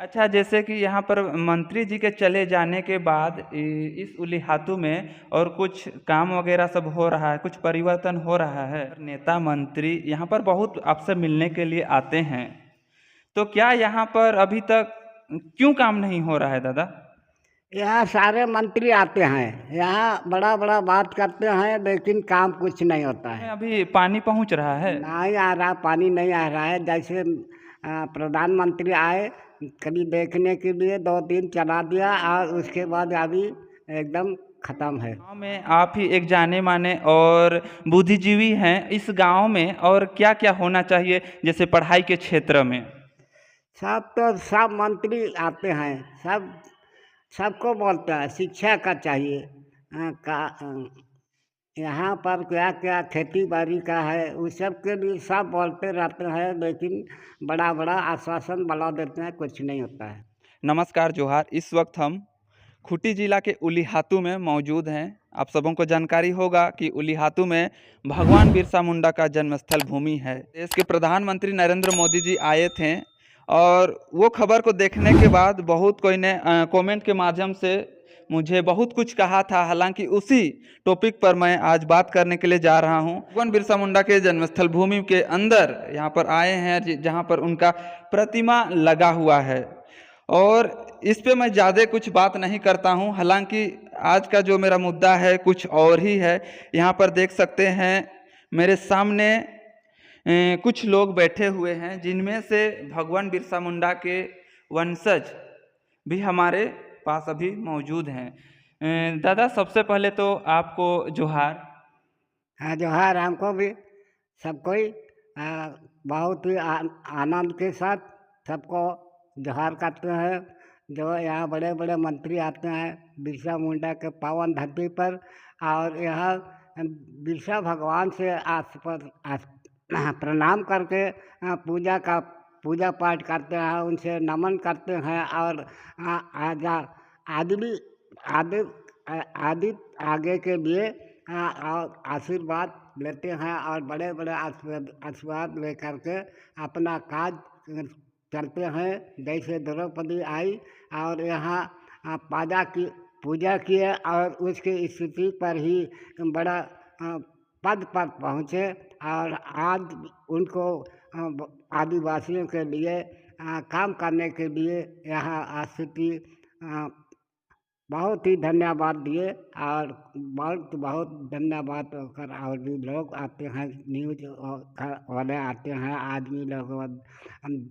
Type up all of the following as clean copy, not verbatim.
अच्छा, जैसे कि यहाँ पर मंत्री जी के चले जाने के बाद इस उलिहातू में और कुछ काम वगैरह सब हो रहा है, कुछ परिवर्तन हो रहा है। नेता मंत्री यहाँ पर बहुत आपसे मिलने के लिए आते हैं, तो क्या यहाँ पर अभी तक क्यों काम नहीं हो रहा है दादा? यहाँ सारे मंत्री आते हैं, यहाँ बड़ा बड़ा बात करते हैं, लेकिन काम कुछ नहीं होता में है। अभी पानी पहुँच रहा है? नहीं आ रहा, पानी नहीं आ रहा है। जैसे प्रधानमंत्री आए, कभी देखने के लिए 2 दिन चला दिया और उसके बाद अभी एकदम खत्म है। गाँव में आप ही एक जाने माने और बुद्धिजीवी हैं, इस गांव में और क्या क्या होना चाहिए जैसे पढ़ाई के क्षेत्र में? सब मंत्री आते हैं, सबको बोलते हैं शिक्षा का चाहिए। यहाँ पर क्या क्या खेती बाड़ी का है उस सब के लिए सब बोलते रहते हैं, लेकिन बड़ा बड़ा आश्वासन बना देते हैं, कुछ नहीं होता है। नमस्कार, जोहार। इस वक्त हम खूंटी जिला के उलिहातू में मौजूद हैं। आप सबों को जानकारी होगा कि उलिहातू में भगवान बिरसा मुंडा का जन्मस्थल भूमि है। देश के प्रधानमंत्री नरेंद्र मोदी जी आए थे और वो खबर को देखने के बाद बहुत कोई ने कमेंट के माध्यम से मुझे बहुत कुछ कहा था। हालांकि उसी टॉपिक पर मैं आज बात करने के लिए जा रहा हूं। भगवान बिरसा मुंडा के जन्मस्थल भूमि के अंदर यहाँ पर आए हैं, जहाँ पर उनका प्रतिमा लगा हुआ है। और इस पे मैं ज़्यादा कुछ बात नहीं करता हूँ। हालांकि आज का जो मेरा मुद्दा है कुछ और ही है। यहाँ पर देख सकते हैं मेरे सामने कुछ लोग बैठे हुए हैं, जिनमें से भगवान बिरसा मुंडा के वंशज भी हमारे पास अभी मौजूद हैं। दादा, सबसे पहले तो आपको जोहार। हाँ, जोहार। हमको भी सबको ही बहुत ही आनंद के साथ सबको जोहार करते हैं। जो यहाँ बड़े बड़े मंत्री आते हैं बिरसा मुंडा के पावन धरती पर, और यहाँ बिरसा भगवान से प्रणाम करके पूजा पाठ करते हैं, उनसे नमन करते हैं, और आजा आदमी आदि आदि आगे के लिए और आशीर्वाद लेते हैं, और बड़े बड़े आशीर्वाद लेकर के अपना काज चलते हैं। जैसे द्रौपदी आई और यहाँ पूजा किए और उसकी स्थिति पर ही बड़ा पद पर पहुँचे, और आज उनको आदिवासियों के लिए काम करने के लिए यहाँ स्थिति बहुत ही धन्यवाद दिए, और बहुत बहुत धन्यवाद कर, और भी लोग आते हैं, न्यूज वाले आते हैं, आदमी लोग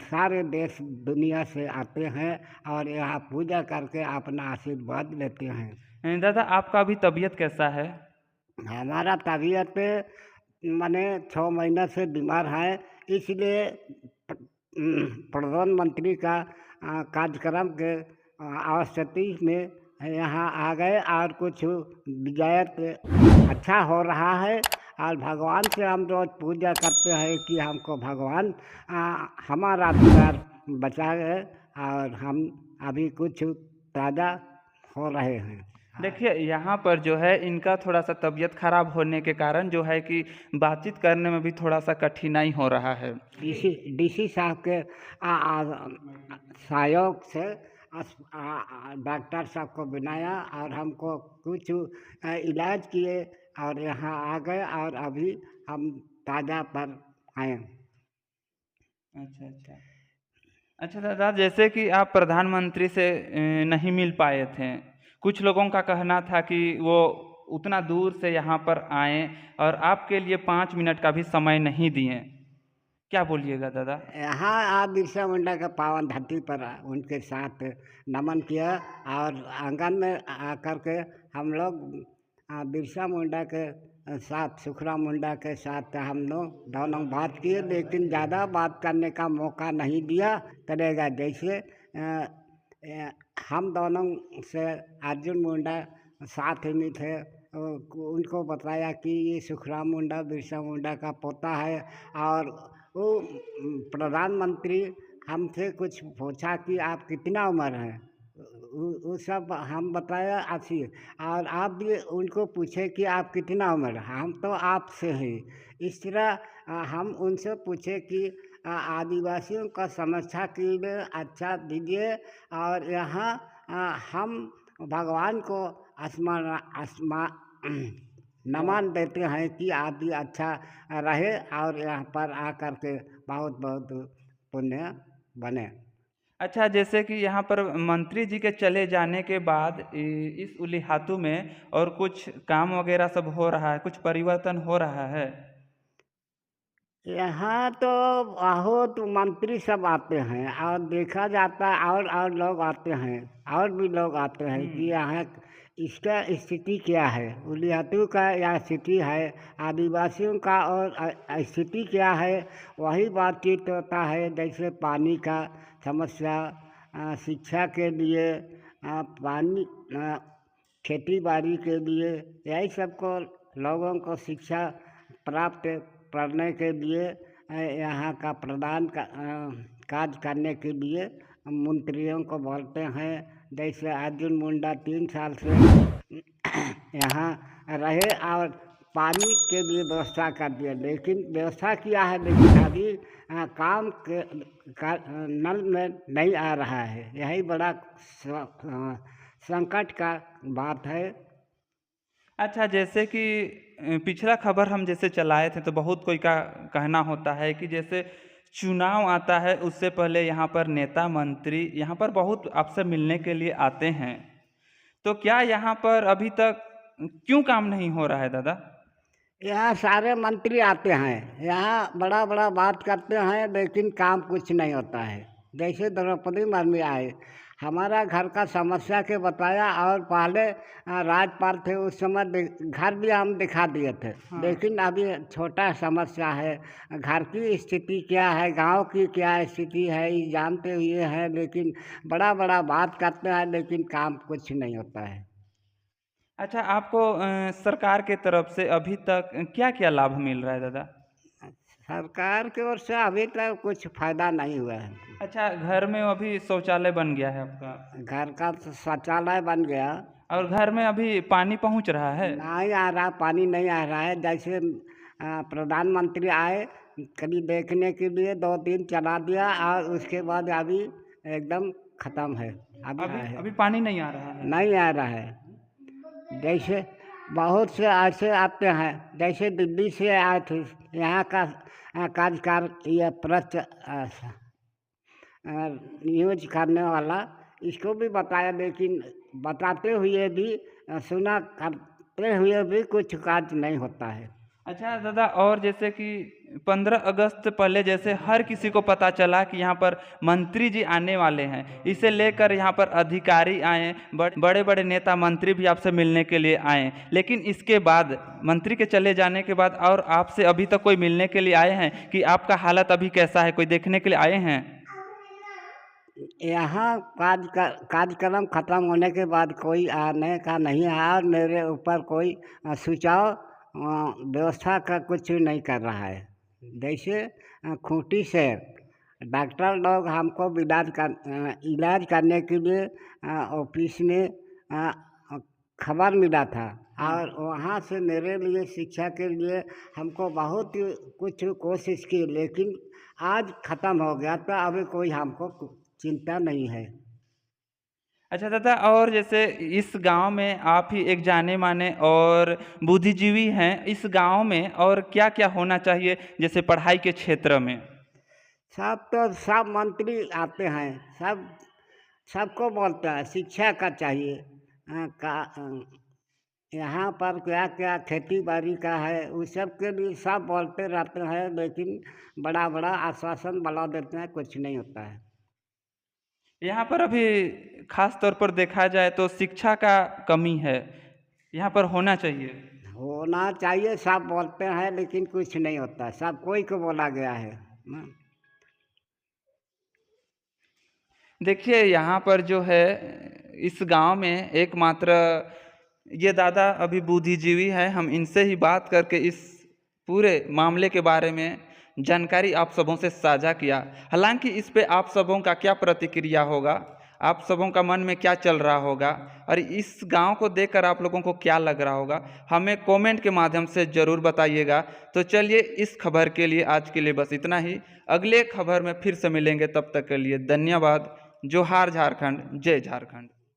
सारे देश दुनिया से आते हैं और यहाँ पूजा करके अपना आशीर्वाद लेते हैं। दादा, आपका अभी तबीयत कैसा है? हमारा तबीयत माने 6 महीना से बीमार है, इसलिए प्रधानमंत्री का कार्यक्रम के आवश्यकता में यहाँ आ गए, और कुछ विजय अच्छा हो रहा है। और भगवान से हम रोज पूजा करते हैं कि हमको भगवान हमारा द्वार बचाए, और हम अभी कुछ ताज़ा हो रहे हैं। देखिए, यहाँ पर जो है इनका थोड़ा सा तबीयत खराब होने के कारण जो है कि बातचीत करने में भी थोड़ा सा कठिनाई हो रहा है। डीसी साहब के सहयोग से डॉक्टर साहब को बनाया, और हमको कुछ इलाज किए, और यहाँ आ गए, और अभी हम ताज़ा पर आए। अच्छा अच्छा। अच्छा दादा, जैसे कि आप प्रधानमंत्री से नहीं मिल पाए थे, कुछ लोगों का कहना था कि वो उतना दूर से यहाँ पर आए और आपके लिए 5 मिनट का भी समय नहीं दिए। क्या बोलिएगा दादा? यहाँ आप बिरसा मुंडा के पावन धरती पर उनके साथ नमन किया, और आंगन में आकर के हम लोग बिरसा मुंडा के साथ, सुखराम मुंडा के साथ हम लोग दोनों बात किए, लेकिन ज़्यादा बात करने का मौका नहीं दिया करेगा। जैसे हम दोनों से अर्जुन मुंडा साथ में थे, उनको बताया कि ये सुखराम मुंडा बिरसा मुंडा का पोता है, और वो प्रधानमंत्री हमसे कुछ पूछा कि आप कितना उम्र है, वो सब हम बताया 80, और आप भी उनको पूछे कि आप कितना उम्र है, हम तो आपसे हैं। इस तरह हम उनसे पूछे कि आदिवासियों का समस्या के लिए अच्छा दीजिए और यहाँ हम भगवान को नमन देते हैं कि आप भी अच्छा रहे और यहाँ पर आकर के बहुत बहुत पुण्य बने। अच्छा, जैसे कि यहाँ पर मंत्री जी के चले जाने के बाद इस उलीहातू में और कुछ काम वगैरह सब हो रहा है, कुछ परिवर्तन हो रहा है? यहाँ तो बहुत मंत्री सब आते हैं और देखा जाता है और लोग आते हैं और भी लोग आते हैं कि यहाँ इसका स्थिति क्या है, उलियातू का या स्थिति है, आदिवासियों का और स्थिति क्या है, वही बातचीत होता है। जैसे पानी का समस्या, शिक्षा के लिए, पानी, खेती बाड़ी के लिए, यही सबको लोगों को शिक्षा प्राप्त करने के लिए यहाँ का कार्य करने के लिए मंत्रियों को बोलते हैं। जैसे अर्जुन मुंडा 3 साल से यहाँ रहे और पानी के लिए व्यवस्था कर दिया, लेकिन व्यवस्था किया है लेकिन अभी काम के नल में नहीं आ रहा है। यही बड़ा संकट का बात है। अच्छा, जैसे कि पिछला खबर हम जैसे चलाए थे तो बहुत कोई का कहना होता है कि जैसे चुनाव आता है उससे पहले यहाँ पर नेता मंत्री यहाँ पर बहुत आपसे मिलने के लिए आते हैं, तो क्या यहाँ पर अभी तक क्यों काम नहीं हो रहा है दादा? यहाँ सारे मंत्री आते हैं, यहाँ बड़ा बड़ा बात करते हैं लेकिन काम कुछ नहीं होता है। जैसे द्रौपदी मुर्मू आए, हमारा घर का समस्या के बताया और पहले राज्यपाल थे उस समय घर भी हम दिखा दिए थे। लेकिन अभी छोटा समस्या है, घर की स्थिति क्या है, गांव की क्या स्थिति है ये जानते हुए हैं, लेकिन बड़ा बड़ा बात करते हैं लेकिन काम कुछ नहीं होता है। अच्छा, आपको सरकार के तरफ से अभी तक क्या-क्या लाभ मिल रहा है दादा? सरकार की ओर से अभी तक कुछ फायदा नहीं हुआ है। अच्छा, घर में अभी शौचालय बन गया है आपका? घर का तो शौचालय बन गया, और घर में अभी पानी पहुंच रहा है? नहीं आ रहा, पानी नहीं आ रहा है। जैसे प्रधानमंत्री आए कभी देखने के लिए 2 दिन चला दिया और उसके बाद अभी एकदम खत्म है। अभी अभी पानी नहीं आ रहा है? नहीं आ रहा है। जैसे बहुत से ऐसे आते हैं, जैसे दिल्ली से आए थे, यहाँ का कार्यकाल ये प्रश्न न्यूज करने वाला इसको भी बताया, लेकिन बताते हुए भी सुना करते हुए भी कुछ कार्य नहीं होता है। अच्छा दादा, और जैसे कि 15 अगस्त पहले जैसे हर किसी को पता चला कि यहाँ पर मंत्री जी आने वाले हैं, इसे लेकर यहाँ पर अधिकारी आए, बड़े बड़े नेता मंत्री भी आपसे मिलने के लिए आए, लेकिन इसके बाद मंत्री के चले जाने के बाद और आपसे अभी तक कोई मिलने के लिए आए हैं कि आपका हालत अभी कैसा है, कोई देखने के लिए आए हैं? यहाँ कार्यक्रम खत्म होने के बाद कोई आने का नहीं आया और मेरे ऊपर कोई सुझाव व्यवस्था का कुछ नहीं कर रहा है। जैसे खूंटी से डॉक्टर लोग हमको इलाज करने के लिए ऑफिस में खबर मिला था और वहाँ से मेरे लिए शिक्षा के लिए हमको बहुत कुछ कोशिश की, लेकिन आज ख़त्म हो गया, तो अभी कोई हमको चिंता नहीं है। अच्छा दादा, और जैसे इस गांव में आप ही एक जाने माने और बुद्धिजीवी हैं, इस गांव में और क्या क्या होना चाहिए जैसे पढ़ाई के क्षेत्र में? सब मंत्री आते हैं, सबको बोलते हैं शिक्षा का चाहिए, यहाँ पर क्या क्या खेती बाड़ी का है उस सब के लिए सब बोलते रहते हैं, लेकिन बड़ा बड़ा आश्वासन बना देते हैं, कुछ नहीं होता है। यहाँ पर अभी खास तौर पर देखा जाए तो शिक्षा का कमी है, यहाँ पर होना चाहिए। सब बोलते हैं लेकिन कुछ नहीं होता, सब कोई को बोला गया है ना। देखिए यहाँ पर जो है इस गांव में एकमात्र ये दादा अभी बुद्धिजीवी है, हम इनसे ही बात करके इस पूरे मामले के बारे में जानकारी आप सबों से साझा किया। हालांकि इस पे आप सबों का क्या प्रतिक्रिया होगा आप सबों का मन में क्या चल रहा होगा और इस गांव को देखकर आप लोगों को क्या लग रहा होगा, हमें कमेंट के माध्यम से ज़रूर बताइएगा। तो चलिए, इस खबर के लिए आज के लिए बस इतना ही। अगले खबर में फिर से मिलेंगे, तब तक के लिए धन्यवाद। जोहार झारखंड, जय झारखंड।